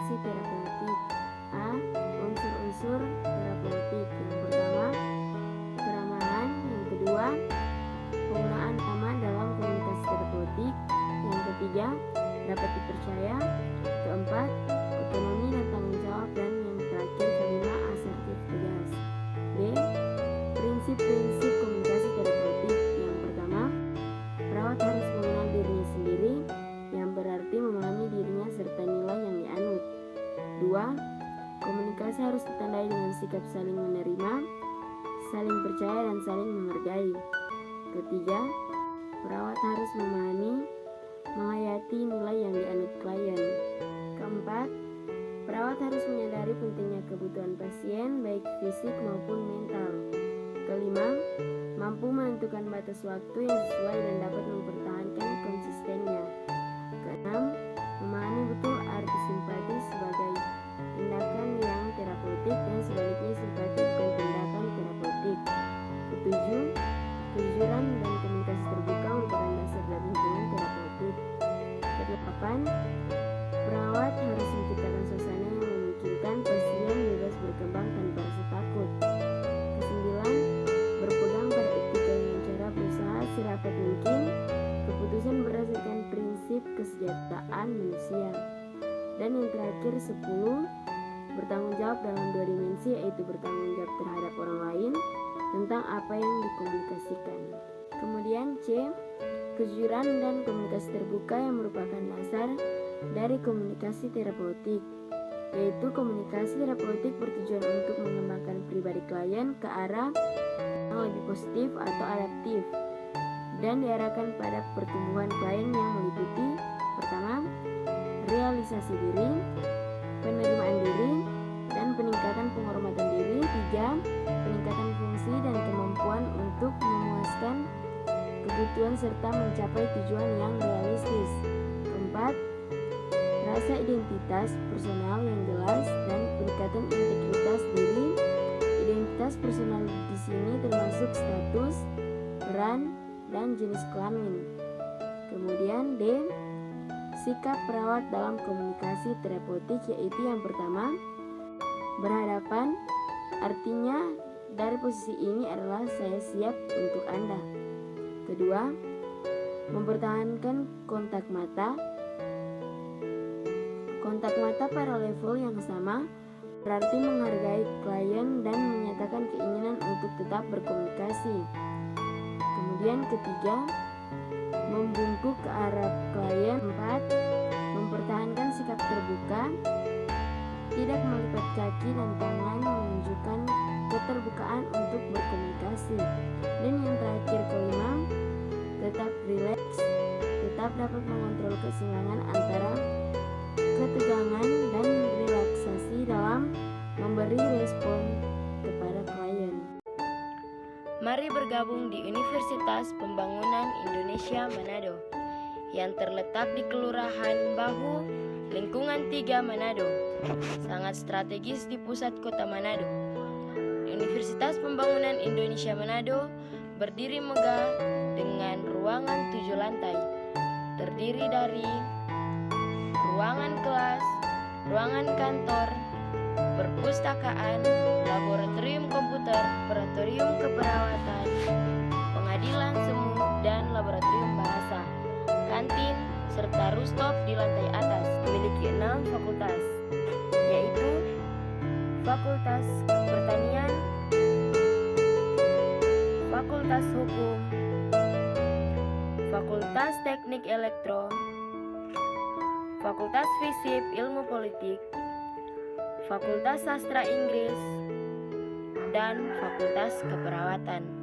komunikasi terapeutik. A. Unsur-unsur terapeutik. Yang pertama, keramahan. Yang kedua, penggunaan nama dalam komunikasi terapeutik. Yang ketiga, dapat dipercaya. Keempat, otonomi dan tanggung jawab. Dan yang terakhir, kelima, asertif tegas. B. Prinsip-prinsip komunikasi terapeutik. Yang pertama, perawat harus mengenal dirinya sendiri, yang berarti memahami dirinya serta nilai yang dianut. 2. Komunikasi harus ditandai dengan sikap saling menerima, saling percaya, dan saling menghargai. Ketiga, perawat harus memahami, menghayati nilai yang dianut klien. Keempat, perawat harus menyadari pentingnya kebutuhan pasien, baik fisik maupun mental. Kelima, mampu menentukan batas waktu yang sesuai dan dapat mempertahankan konsistennya. Keenam, memahami betul arti simpati sebagai tindakan yang terapeutik dan sebaliknya simpati bukan tindakan terapeutik. Ketujuh, kejujuran dan komunikasi terbuka merupakan dasar dari hubungan terapeutik. Kedelapan, perawat harus menciptakan suasana yang memungkinkan pasien bebas berkembang tanpa rasa takut. Kesembilan, berpegang pada etika dengan cara berusaha serapat mungkin keputusan berdasarkan prinsip kesejahteraan manusia. Dan yang terakhir 10, bertanggung jawab dalam dua dimensi, yaitu bertanggung jawab terhadap orang lain tentang apa yang dikomunikasikan. Kemudian C, kejujuran dan komunikasi terbuka yang merupakan dasar dari komunikasi terapeutik, yaitu komunikasi terapeutik bertujuan untuk mengembangkan pribadi klien ke arah yang lebih positif atau adaptif dan diarahkan pada pertumbuhan klien yang meliputi: pertama, realisasi diri, penerimaan diri, dan peningkatan penghormatan diri. 3. Peningkatan fungsi dan kemampuan untuk memuaskan kebutuhan serta mencapai tujuan yang realistis. 4. Rasa identitas personal yang jelas dan peningkatan integritas diri. Identitas personal di sini termasuk status, peran, dan jenis kelamin. Kemudian D, sikap perawat dalam komunikasi terapeutik, yaitu yang pertama, berhadapan. Artinya dari posisi ini adalah saya siap untuk Anda. Kedua, mempertahankan kontak mata. Kontak mata pada level yang sama berarti menghargai klien dan menyatakan keinginan untuk tetap berkomunikasi. Kemudian ketiga, membungkuk ke arah klien. 4. Mempertahankan sikap terbuka, tidak melipat kaki dan tangan, menunjukkan keterbukaan untuk berkomunikasi. Dan yang terakhir kelima, tetap rileks, tetap dapat mengontrol keseimbangan antara ketegangan dan relaksasi dalam memberi respon kepada klien. Mari bergabung di Universitas Pembangunan Indonesia Manado yang terletak di Kelurahan Bahu, Lingkungan 3 Manado, sangat strategis di pusat kota Manado. Universitas Pembangunan Indonesia Manado berdiri megah dengan ruangan 7 lantai, terdiri dari ruangan kelas, ruangan kantor, perpustakaan, laboratorium komputer, laboratorium keperawatan, pengadilan semu, dan laboratorium bahasa, kantin, serta rooftop di lantai atas. Memiliki 6 fakultas, yaitu Fakultas Pertanian, Fakultas Hukum, Fakultas Teknik Elektro, Fakultas Fisip Ilmu Politik, Fakultas Sastra Inggris, dan Fakultas Keperawatan.